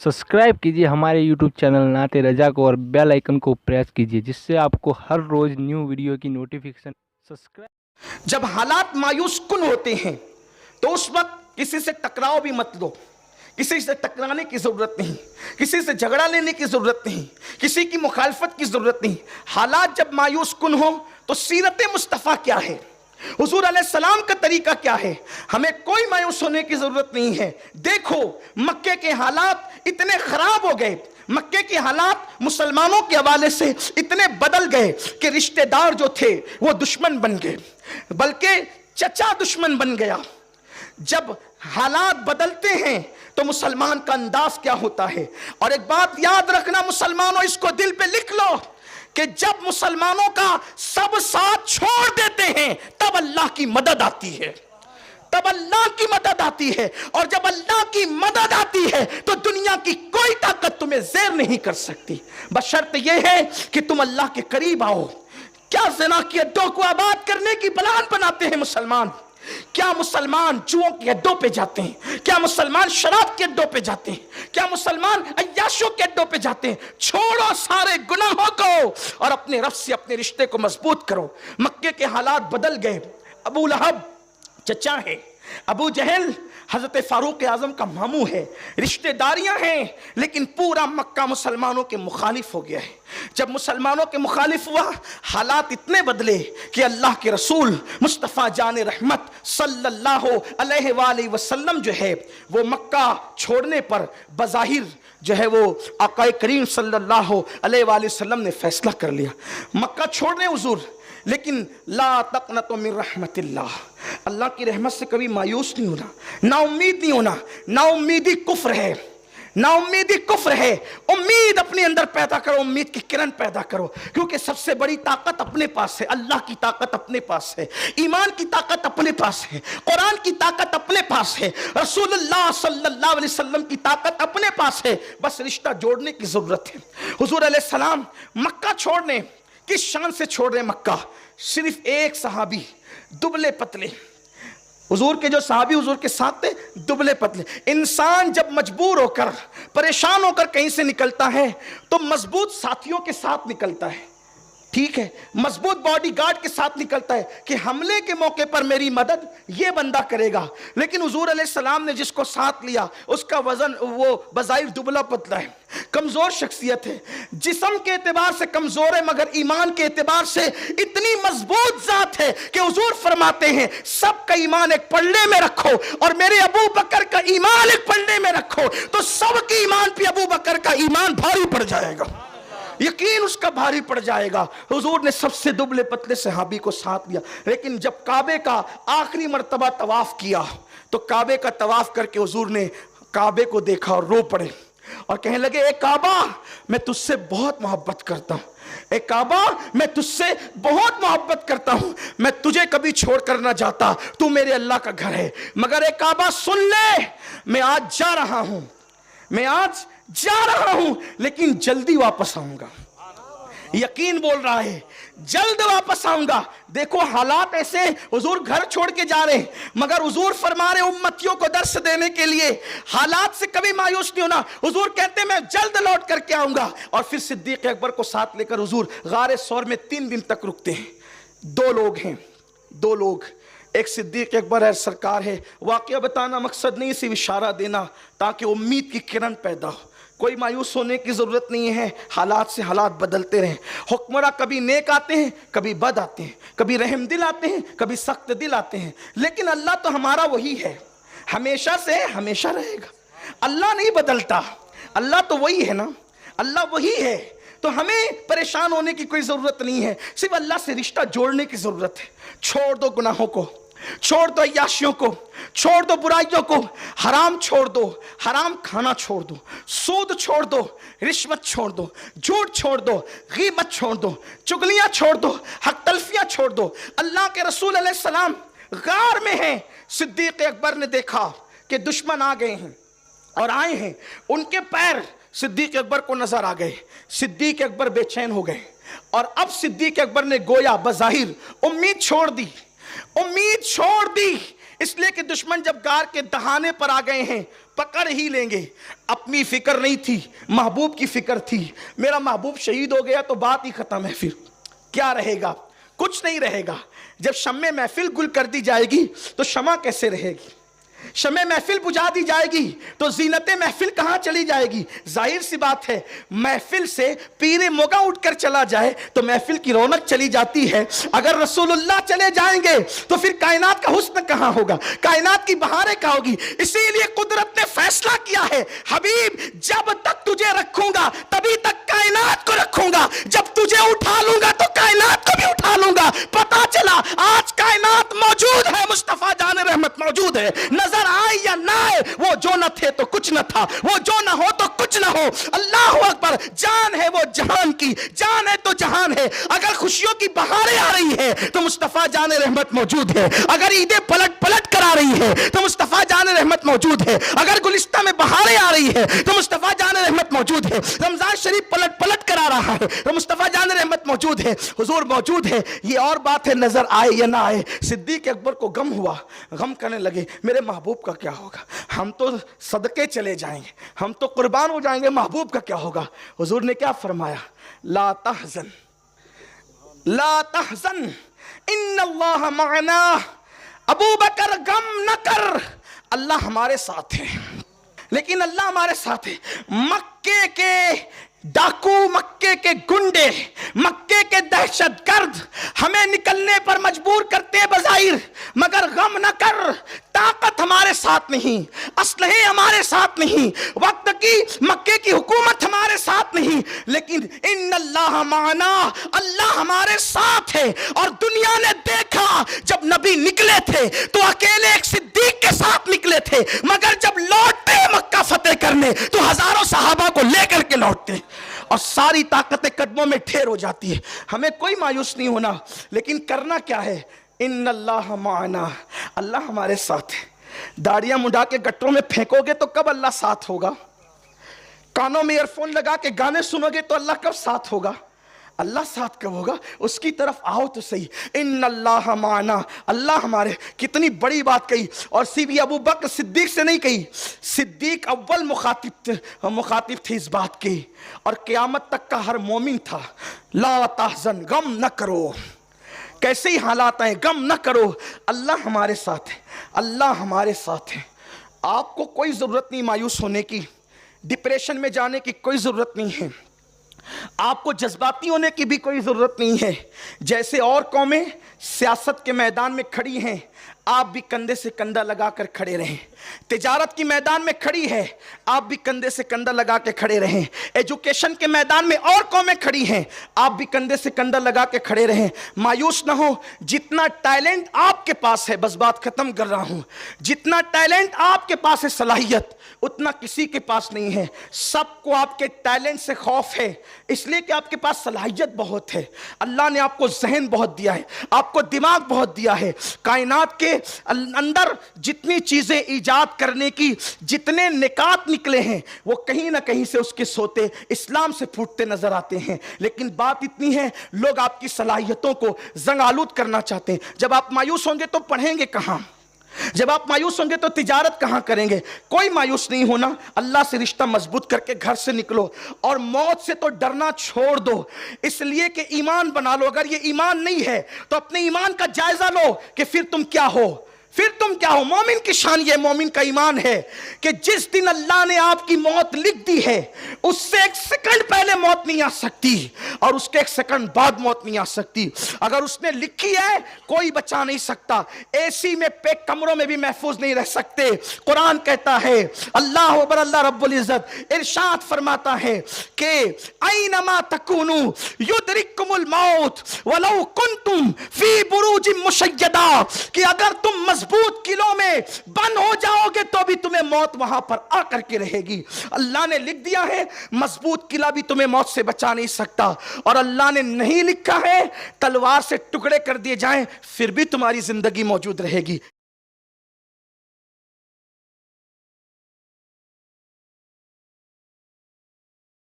Subscribe कीजिए हमारे YouTube channel नाते रजा को और बेल आइकन को प्रेस कीजिए जिससे आपको हर रोज न्यू वीडियो की नोटिफिकेशन सब्सक्राइब। जब हालात मायूस कुन होते हैं तो उस वक्त किसी से टकराव भी मत लो, किसी से टकराने की जरूरत नहीं, किसी से झगड़ा लेने की जरूरत नहीं, किसी की मुखालफत की जरूरत नहीं। हालात जब मायूस कुन हो तो सीरत मुस्तफ़ा क्या है, हुजूर अलैहिस्सलाम का तरीका क्या है, हमें कोई मायूस होने की जरूरत नहीं है। देखो मक्के के हालात इतने खराब हो गए, मक्के के हालात मुसलमानों के हवाले से इतने बदल गए कि रिश्तेदार जो थे वो दुश्मन बन गए, बल्कि चचा दुश्मन बन गया। जब हालात बदलते हैं तो मुसलमान का अंदाज क्या होता है। और एक बात याद रखना मुसलमानों, इसको दिल पे लिख लो कि जब मुसलमानों का सब साथ छोड़ देते हैं तब अल्लाह की मदद आती है, तब अल्लाह की मदद आती है। और जब अल्लाह की मदद आती है तो दुनिया की कोई ताकत तुम्हें ज़ेर नहीं कर सकती, बशर्त यह है कि तुम अल्लाह के करीब आओ। क्या ज़िना के अड्डों को आबाद करने की प्लान बनाते हैं मुसलमान, क्या मुसलमान जुओं के अड्डों पे जाते हैं, क्या मुसलमान शराब के अड्डों पे जाते हैं, क्या मुसलमान अय्याशों के अड्डों पे जाते हैं। छोड़ो सारे गुनाहों को और अपने रब से अपने रिश्ते को मजबूत करो। मक्के के हालात बदल गए। अबू लहब चचा है, अबू जहल हजरत फारूक आजम का मामू है, रिश्तेदारियां हैं, लेकिन पूरा मक्का मुसलमानों के मुखालिफ हो गया है। जब मुसलमानों के मुखालिफ हुआ हालात इतने बदले कि अल्लाह के रसूल मुस्तफ़ा जान रहमत सल्लल्लाहु अलैहि वसल्लम जो है वो मक्का छोड़ने पर बज़ाहिर जो है वो आक़ाए करीम सल्लल्लाहु अलैहि वसल्लम ने फैसला कर लिया मक्का छोड़ने हुजूर। लेकिन ला तक़नतु मिन रहमतिल्लाह, अल्लाह की रहमत से कभी मायूस नहीं होना, ना उम्मीद नहीं होना। ना उम्मीदी कुफ्र है, ना उम्मीदी कुफ्र है। उम्मीद अपने अंदर पैदा करो, उम्मीद की किरण पैदा करो, क्योंकि सबसे बड़ी ताकत अपने पास है। अल्लाह की ताकत अपने पास है, ईमान की ताकत अपने पास है, कुरान की ताकत अपने पास है, रसूलुल्लाह सल्लल्लाहु अलैहि वसल्लम की ताकत अपने पास है। बस रिश्ता जोड़ने की जरूरत है। हुजूर अलैहिस्सलाम मक्का छोड़ने किस शान से छोड़ रहे मक्का, सिर्फ एक सहाबी दुबले पतले, हुजूर के जो सहाबी हुजूर के साथ थे दुबले पतले। इंसान जब मजबूर होकर परेशान होकर कहीं से निकलता है तो मजबूत साथियों के साथ निकलता है, ठीक है, मजबूत बॉडीगार्ड के साथ निकलता है कि हमले के मौके पर मेरी मदद ये बंदा करेगा। लेकिन हुजूर अलैहिस्सलाम ने जिसको साथ लिया उसका वजन वो बज़ाहिर दुबला पतला है, कमजोर शख्सियत है, जिस्म के एतबार से कमजोर है मगर ईमान के एतबार से इतनी मजबूत जात है कि हुजूर फरमाते हैं सबका ईमान एक पल्ले में रखो और मेरे अबू बकर का ईमान एक पल्ले में रखो तो सबके ईमान पे अबू बकर का ईमान भारी पड़ जाएगा, यकीन उसका भारी पड़ जाएगा। हुजूर ने सबसे दुबले पतले सहाबी को साथ लिया। लेकिन जब काबे का आखिरी मर्तबा तवाफ किया तो काबे का तवाफ करके हुजूर ने काबे को देखा और रो पड़े और कहने लगे ए काबा मैं तुझसे बहुत मोहब्बत करता हूँ, ए काबा मैं तुझसे बहुत मोहब्बत करता हूँ, मैं तुझे कभी छोड़ कर ना जाता, तू मेरे अल्लाह का घर है। मगर ए काबा सुन ले, मैं आज जा रहा हूँ, मैं आज जा रहा हूं लेकिन जल्दी वापस आऊंगा। यकीन बोल रहा है जल्द वापस आऊंगा। देखो हालात ऐसे, हुजूर घर छोड़ के जा रहे हैं मगर हुजूर फरमा रहे उम्मतियों को दर्श देने के लिए हालात से कभी मायूस नहीं होना। हुजूर कहते मैं जल्द लौट करके आऊंगा। और फिर सिद्दीक अकबर को साथ लेकर हुजूर गारे सौर में 3 दिन तक रुकते हैं। 2 लोग हैं, 2 लोग, एक सिद्दीक अकबर है, सरकार है। वाकया बताना मकसद नहीं, सिर्फ इशारा देना ताकि उम्मीद की किरण पैदा हो। कोई मायूस होने की ज़रूरत नहीं है, हालात से हालात बदलते रहें। हुक्मरां कभी नेक आते हैं, कभी बद आते हैं, कभी रहम दिल आते हैं, कभी सख्त दिल आते हैं, लेकिन अल्लाह तो हमारा वही है, हमेशा से हमेशा रहेगा। अल्लाह नहीं बदलता, अल्लाह तो वही है ना, अल्लाह वही है। तो हमें परेशान होने की कोई ज़रूरत नहीं है, सिर्फ अल्लाह से रिश्ता जोड़ने की ज़रूरत है। छोड़ दो गुनाहों को, छोड़ दो अय्याशियों को, छोड़ दो बुराइयों को, हराम छोड़ दो, हराम खाना छोड़ दो, सूद छोड़ दो, रिश्वत छोड़ दो, झूठ छोड़ दो, गीबत छोड़ दो, चुगलियां छोड़ दो, हक तलफियां छोड़ दो। अल्लाह के रसूल अलैहिस्सलाम गार में हैं, सिद्दीक अकबर ने देखा कि दुश्मन आ गए हैं और आए हैं, उनके पैर सिद्दीक अकबर को नजर आ गए। सिद्दीक अकबर बेचैन हो गए और अब सिद्दीक अकबर ने गोया बज़ाहिर उम्मीद छोड़ दी, उम्मीद छोड़ दी, इसलिए कि दुश्मन जब गार के दहाने पर आ गए हैं, पकड़ ही लेंगे। अपनी फिक्र नहीं थी, महबूब की फिक्र थी। मेरा महबूब शहीद हो गया तो बात ही खत्म है, फिर क्या रहेगा? कुछ नहीं रहेगा। जब शम्मे महफिल गुल कर दी जाएगी तो शमा कैसे रहेगी? शमे महफिल बुझा दी जाएगी तो जीनते महफिल कहां चली जाएगी? जाहिर सी बात है, महफिल से पीरे मोगा उठकर चला जाए तो महफिल की रौनक चली जाती है। अगर रसूलुल्लाह चले जाएंगे तो फिर कायनात का हुस्न कहां होगा, कायनात की बहारें कहां होगी? इसीलिए कुदरत ने फैसला किया है, हबीब जब तक तुझे रखूंगा तभी तक कायनात को रखूंगा, जब तुझे उठा लूंगा तो कायनात को भी उठा लूंगा। पता चला आज कायनात मौजूद है, मुस्तफा जान रहमत मौजूद है। नजर आए या ना आए, वो जो न थे तो कुछ न था, वो जो न हो तो कुछ न हो। अल्लाह अकबर, जान है वो जहान की, जान है तो जहान है। अगर खुशियों की बहारें आ रही है तो मुस्तफा जान रहमत मौजूद है। अगर ईदें पलट पलट कर आ रही है तो मुस्तफा जान रहमत मौजूद है। अगर गुलिस्तान में बहारें आ रही है तो मुस्तफा जान रहमत मौजूद है। रमजान शरीफ पलट पलट कर आ रहा है तो मुस्तफा जान रहमत मौजूद है, हुजूर मौजूद है। ये और बात है, नजर आए या ना आए। सिद्दीक अकबर को गम हुआ, गम करने लगे, मेरे महबूब का क्या होगा? हम तो सदके चले जाएंगे, हम तो कुर्बान हो जाएंगे, महबूब का क्या होगा? हुजूर ने क्या फरमाया? ला तहज़न, ला तहज़न, इन्नल्लाह मअना। अबू बकर गम न कर, अल्लाह हमारे साथ है। लेकिन अल्लाह हमारे साथ है। मक्के के डाकू, मक्के के गुंडे, मक्के के दहशतगर्द हमें निकलने पर मजबूर करते बज़ाहिर, मगर गम न कर, ताकत हमारे साथ नहीं, असलहे हमारे साथ नहीं, वक्त की मक्के की हुकूमत हमारे साथ नहीं, लेकिन इन्नल्लाह माना, अल्लाह हमारे साथ है। और दुनिया ने देखा, जब नबी निकले थे तो अकेले एक सिद्दीक के साथ निकले थे, मगर जब लौटते मक्का फतेह करने तो हजारों सहाबा को लेकर के लौटते और सारी ताकतें कदमों में ढेर हो जाती है। हमें कोई मायूस नहीं होना, लेकिन करना क्या है? इन्नल्लाह माना, अल्लाह हमारे साथ है। दाढ़ियां मुंडा के गट्टरों में फेंकोगे तो कब अल्लाह साथ होगा? कानों में ईयरफोन लगा के गाने सुनोगे तो अल्लाह कब साथ होगा? अल्लाह साथ कब होगा? उसकी तरफ आओ तो सही। इन्नल्लाह माना, अल्लाह हमारे। कितनी बड़ी बात कही, और सीबी अबू बकर सिद्दीक से नहीं कही, सिद्दीक अव्वल मुखातिब थे इस बात की, और क़यामत तक का हर मोमिन था। ला तहज़न, गम न करो, कैसे ही हालात आए गम न करो, अल्लाह हमारे साथ है, अल्लाह हमारे साथ है। आपको कोई ज़रूरत नहीं मायूस होने की, डिप्रेशन में जाने की कोई ज़रूरत नहीं है, आपको जज्बाती होने की भी कोई ज़रूरत नहीं है। जैसे और कौमें सियासत के मैदान में खड़ी हैं, आप भी कंधे से कंधा लगाकर खड़े रहें। तिजारत की मैदान में खड़ी है, आप भी कंधे से कंधा लगा के खड़े रहें। एजुकेशन के मैदान में और कौमें खड़ी हैं, आप भी कंधे से कंधा लगा के खड़े रहें। मायूस ना हो, जितना टैलेंट आपके पास है, बस बात खत्म कर रहा हूं, जितना टैलेंट आपके पास है, सलाहियत, उतना किसी के पास नहीं है। सबको आपके टैलेंट से खौफ है, इसलिए कि आपके पास सलाहियत बहुत है। अल्लाह ने आपको जहन बहुत दिया है, आपको दिमाग बहुत दिया है। कायनात के अंदर जितनी चीजें इजाद करने की, जितने निकात निकले हैं, वो कहीं ना कहीं से उसके सोते इस्लाम से फूटते नजर आते हैं। लेकिन बात इतनी है, लोग आपकी सलाहियतों को जंग आलूद करना चाहते हैं। जब आप मायूस होंगे तो पढ़ेंगे कहां? जब आप मायूस होंगे तो तिजारत कहां करेंगे? कोई मायूस नहीं होना, अल्लाह से रिश्ता मजबूत करके घर से निकलो, और मौत से तो डरना छोड़ दो, इसलिए कि ईमान बना लो। अगर ये ईमान नहीं है तो अपने ईमान का जायजा लो कि फिर तुम क्या हो, फिर तुम क्या हो। मोमिन की शान ये, मोमिन का ईमान है कि जिस दिन अल्लाह ने आपकी मौत लिख दी है, उससे एक सेकंड पहले मौत नहीं आ सकती, और उसके एक सेकंड बाद मौत नहीं आ सकती। अगर उसने लिखी है, कोई बचा नहीं सकता। एसी में पैक कमरों में भी महफूज नहीं रह सकते। कुरान कहता है, अल्लाह अकबर, अल्लाह रब्बुल इज्जत इरशाद फरमाता है कि ऐनमा तकुनु युदरिकुमुल मौत वलौ कुंतुम फी बुरूजिन मुशय्यदा, कि अगर तुम मजबूत किलों में बंद हो जाओगे तो भी तुम्हें मौत वहां पर आकर के रहेगी। अल्लाह ने लिख दिया है, मजबूत किला भी तुम्हें मौत से बचा नहीं सकता, और अल्लाह ने नहीं लिखा है तलवार से टुकड़े कर दिए जाएं फिर भी तुम्हारी जिंदगी मौजूद रहेगी।